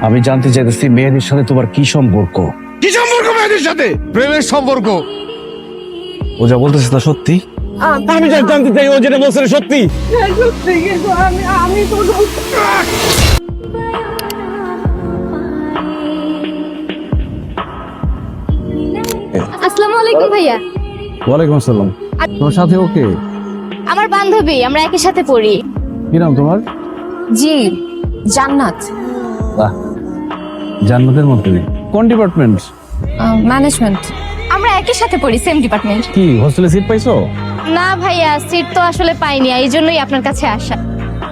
আমি জানতে চাইতেছি মেয়েদের সাথে তোমার কি সম্পর্ক? কি সম্পর্ক মেয়েদের সাথে? প্রেমের সম্পর্ক। ও যা বলতেছে তা সত্যি? আমি জানতে চাই ও যেটা বলছে সত্যি। সত্যি, কিন্তু আমি কোনো আসসালামু আলাইকুম ভাইয়া। ওয়ালাইকুম আসসালাম। তোমার সাথে ওকে? আমার বান্ধবী, আমরা একই সাথে পড়ি। কি নাম তোমার? জি, জান্নাত। বাহ, জান্নাতের মধ্যে। কোন ডিপার্টমেন্ট? ম্যানেজমেন্ট। আমরা একই সাথে পড়ি, সেম ডিপার্টমেন্ট। কি হোস্টেলে সিট পাইছো? না ভাইয়া, সিট তো আসলে পাইনি, এই জন্যই আপনার কাছে আসা।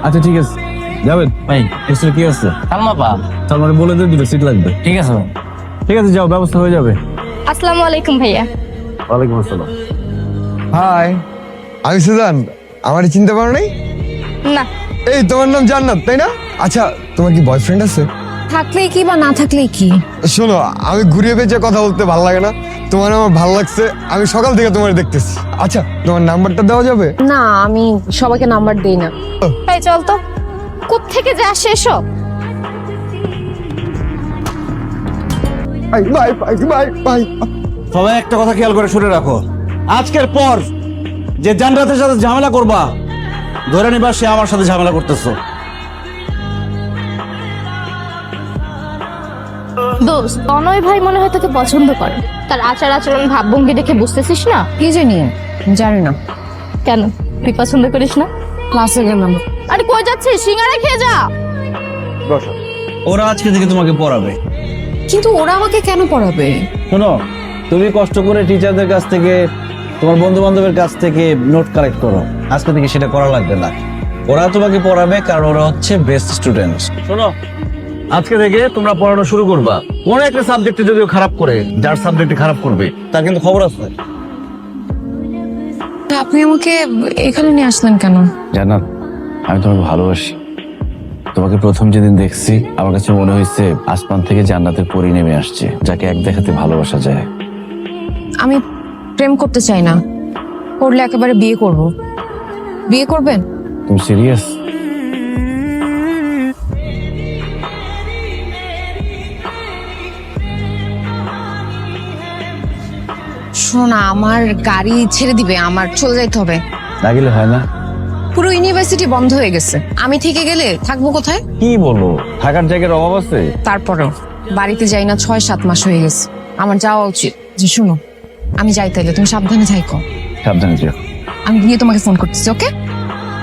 আচ্ছা ঠিক আছে, যাবেন ভাই। হোস্টেলে কি আছে? সালমা পা। তার মানে বলে দিয়ে দিলে সিট লাগবে। ঠিক আছে ভাই। ঠিক আছে, যাও, ব্যবস্থা হয়ে যাবে। আসসালামু আলাইকুম ভাইয়া। ওয়ালাইকুম আসসালাম। হাই, আমি সুজান। আমার চিনতে পারো নাই? না, এই তোমার নাম জান্নাত তাই না? আচ্ছা, তোমার কি বয়ফ্রেন্ড আছে? থাকলেই কি বা না থাকলেই কি? শোনো, আমি ঘুরিয়ে পেঁচে কথা বলতে ভালো লাগে না। তোমার আমার ভালো লাগছে, আমি সকাল থেকে তোমার দেখতেছি। আচ্ছা, তোমার নাম্বারটা দেওয়া যাবে? না, আমি সবাইকে নাম্বার দেই না। ভাই চল তো, কোত্থেকে যে আসে এসব। Bye bye bye bye bye. সবাই একটা কথা খেয়াল করে শুনে রাখো, আজকের পর যে জান্নাতের সাথে ঝামেলা করবা, ধরে নিবা সে আমার সাথে ঝামেলা করতেছো। দোস্ত, তনয় ভাই মনে হয় তোকে পছন্দ করে। তার আচার আচরণ ভাবভঙ্গি দেখে বুঝতেছিস না? কি জানি, জানি না। কেন, তুই পছন্দ করিস না? ক্লাসে গেলাম। আরে কই যাচ্ছিস? সিঙ্গারা খেয়ে যা। ওরা আজকে থেকে তোমাকে পড়াবে। কিন্তু ওরা আমাকে কেন পড়াবে? শোনো, তুমি কষ্ট করে টিচারদের কাছ থেকে, তোমার বন্ধু বান্ধবের কাছ থেকে নোট কালেক্ট করো। আজকে থেকে সেটা করা লাগবে না, ওরা তোমাকে পড়াবে, কারণ ওরা হচ্ছে বেস্ট স্টুডেন্টস। শোনো, আজকে থেকে তোমরা পড়ানো শুরু করবা। কোনো একটা সাবজেক্টে যদিও খারাপ করে, যার সাবজেক্টে খারাপ করবে তার কিন্তু খবর আছে। আপনি আমাকে এখানে নিয়ে আসলেন কেন? জান্নাত, আমি তোমাকে ভালোবাসি। তোমাকে প্রথম যেদিন দেখছি আমার কাছে মনে হয়েছে আসমান থেকে জান্নাতের পরি নেমে আসছে, যাকে এক দেখাতে ভালোবাসা যায়। আমি প্রেম করতে চাই না, করলে একেবারে বিয়ে করব। বিয়ে করবেন? তুমি সিরিয়াস? শোনা, আমার গাড়ি ছেড়ে দিবে, আমার চলে যাইতে হবে। না গেলে হয় না? পুরো ইউনিভার্সিটি বন্ধ হয়ে গেছে, আমি থেকে গেলে থাকবো কোথায়? কি বলো, থাকার জায়গার অভাব আছে? তারপরেও বাড়িতে যাই না 6-7 মাস হয়ে গেছে, আমার যাওয়া উচিত। যে শুনো, আমি যাই তাইলে, তুমি সাবধানে থাইকো। সাবধানে যেও। আমি গিয়ে তোমাকে ফোন করতেছি, ওকে?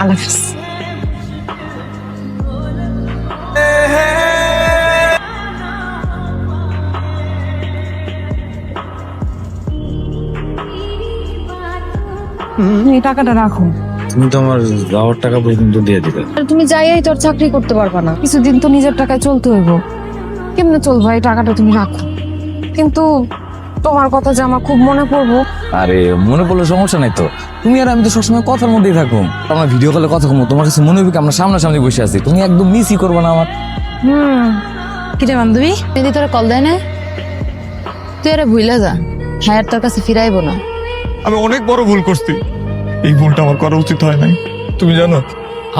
আল্লাহ হাফিজ। এই টাকাটা রাখো। তুমি তো আমার যাওয়ার টাকা পর্যন্ত দিয়ে দিলে। আর তুমি যাইয়াই তোর চাকরি করতে পারবা না, কিছুদিন তো নিজের টাকায় চলতে হইব। কেমনে চলবো? এই টাকাটা তুমি রাখো। কিন্তু তোমার কথা যে আমার খুব মনে পড়বো। আরে মনে পড়লে সমস্যা নাই তো, তুমি আর আমি তো সবসময় কথার মধ্যেই থাকবো। আমরা ভিডিও কলে কথা কমো, তোমার কাছে মনে হবে কি আমরা সামনাসামনি বসে আছি, তুমি একদম মিসই করবে না আমার। কিরে বান্ধবী, যদি তোরা কল দেয় না, তুই আরে ভুইলা যা, হ্যাঁ তোর কাছে ফিরাইবো না। আমি অনেক বড় ভুল করছি, এই ভুলটা আমার করা উচিত হয় নাই। তুমি জানো,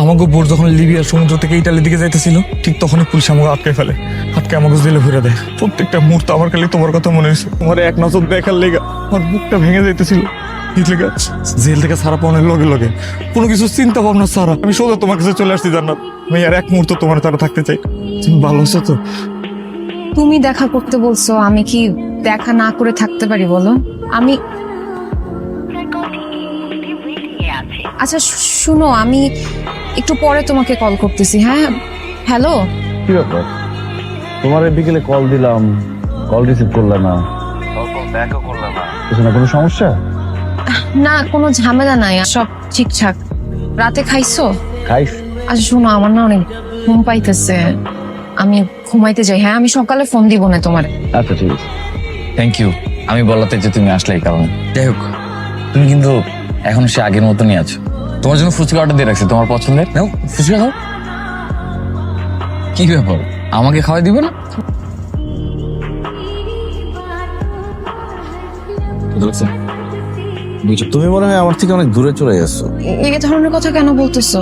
আমাকে বোট যখন লিবিয়ার সমুদ্র থেকে ইটালির দিকে যাইতেছিল, ঠিক তখনই পুলিশ আমাকে আটকে ফেলে। আটকে আমাকে জেলে ভরে দেয়। প্রত্যেকটা মুহূর্তে আমার খালি তোমার কথা মনে হয়েছে। তোমার এক নজর দেখার লেগা আমার বুকটা ভেঙে যাইতেছিল। জেল থেকে ছাড়া পাওয়ার লগে লগে কোনো কিছু চিন্তা ভাবনা ছাড়া আমি সোজা তোমার কাছে চলে আসছি। জান্নাত, আমি আর এক মুহূর্ত তোমার তারা থাকতে চাই। তুমি ভালো আছো তো? তুমি দেখা করতে বলছো, আমি কি দেখা না করে থাকতে পারি বলো? আমি আচ্ছা শুনো, আমি একটু পরে তোমাকে কল করতেছি। হ্যাঁ, হ্যালো। কি ব্যাপার, তোমার বিকেলে কল দিলাম, কল রিসিভ করলে না, ব্যাকও করলে না, কিছু না? কোনো সমস্যা? না, কোনো ঝামেলা নাই, সব ঠিকঠাক। রাতে খাইছো? খাইস? আচ্ছা শোনো, আমার না অনেক ঘুম পাইতেছে, আমি ঘুমাইতে যাই। হ্যাঁ, আমি সকালে ফোন দিব না তোমার। আচ্ছা ঠিক আছে। থ্যাংক ইউ, আমি বলাতে যে তুমি আসলে এই কারণে। যাই হোক, তুমি কিন্তু এখন সে আগের মতনই আছো। তোমার জন্য ফুচকা অর্ডার দিয়ে রাখছি, তোমার পছন্দের। নাও ফুচকা খাও। কি ব্যাপার, আমাকে খাওয়াই দিবে না? তুমি মনে হয় আমার থেকে অনেক দূরে চলে যাচ্ছো। এই ধরনের কথা কেন বলতেছো?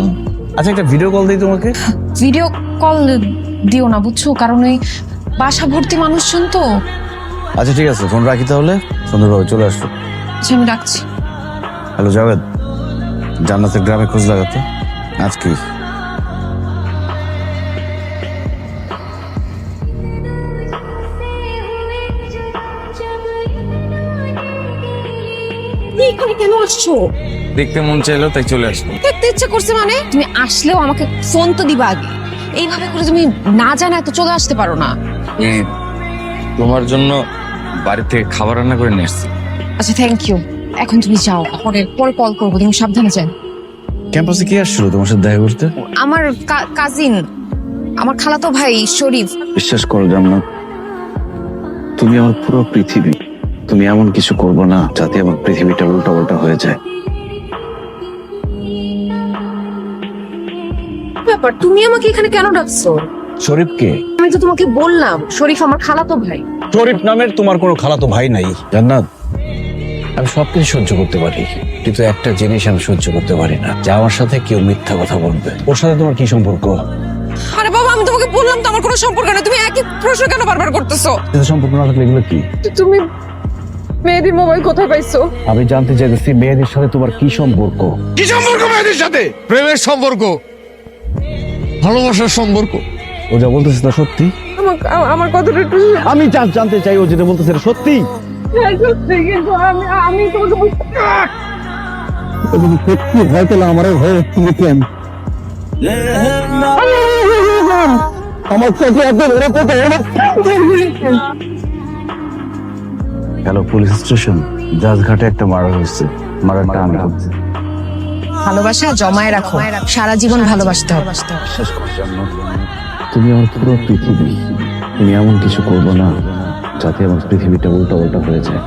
আচ্ছা একটা ভিডিও কল দিই তোমাকে। ভিডিও কল দিও না বুঝছো, কারণ ওই বাসা ভর্তি মানুষজন তো। আচ্ছা ঠিক আছে, ফোন রাখি তাহলে। সুন্দরভাবে চলে আসো। আচ্ছা, আমি রাখছি। হ্যালো জাভেদ, জান্নাতের গ্রামে খোঁজ লাগাতো আজ কি? তুমি এখানে কেন আসছো? দেখতে মন চাইলো তাই চলে আসলো। দেখতে ইচ্ছে করছে মানে? তুমি আসলেও আমাকে ফোন তো দিবা আগে। এইভাবে করে তুমি না জানা তো চলে আসতে পারো না। এই তোমার জন্য বাড়ি থেকে খাবার রান্না করে নিয়ে এসেছি। আচ্ছা থ্যাংক ইউ, এখন তুমি যাও, পরে কল করবো, তুমি সাবধানে যাও। ক্যাম্পাসে কি আসছিল তোমার সাথে দেখা করতে? আমার কাজিন, আমার খালাতো ভাই শরীফ। বিশ্বাস করো জান্নাত, তুমি আমার পুরো পৃথিবী। তুমি এমন কিছু করবো না যাতে আমার পৃথিবীটা উল্টা উল্টা হয়ে যায়। ব্যাপার, তুমি আমাকে এখানে কেন ডাকছো? শরীফকে? আমি তো তোমাকে বললাম শরীফ আমার খালাতো ভাই। শরীফ নামের তোমার কোনো খালাতো ভাই নাই। জান্নাত, আমি সবকিছু সহ্য করতে পারি, কিন্তু একটা জিনিস আমি সহ্য করতে পারি না, যে আমার সাথে কেউ মিথ্যা কথা বলবে। ওর সাথে তোমার কি সম্পর্ক? আরে বাবা, আমি তোমাকে বললাম তো আমার কোনো সম্পর্ক নেই, তুমি একই প্রশ্ন কেন বারবার করতেছো? কিন্তু সম্পর্ক না থাকলে এগুলো কি? তুমি মেয়েদের মোবাইল কোথায় পাইছো? আমি জানতে চাইতেছি মেয়েদের সাথে তোমার কি সম্পর্ক? কি সম্পর্ক মেয়েদের সাথে? প্রেমের সম্পর্ক, ভালোবাসার সম্পর্ক। ও যা বলতেছে তা সত্যি? আমার কথাটা একটু আমি জানতে চাই ও যেটা বলতেছে এটা সত্যি? সত্যি, কিন্তু আমি তোমাকে সত্যি ভয় পেলাম, আমার ভয় হচ্ছে কেন? আমার চোখে এত বড় কথা। হ্যালো পুলিশ স্টেশন, জাজঘাটে একটা মার্ডার হচ্ছে। মার্ডারটা আমি করছি। ভালোবাসা জমায় রাখো, সারা জীবন ভালোবাসতে হবে। বিশ্বাস করো জান্নাত, তুমি আমার পুরো পৃথিবী। তুমি এমন কিছু করবো না যাতে আমার পৃথিবীটা উল্টা উল্টা হয়ে যায়।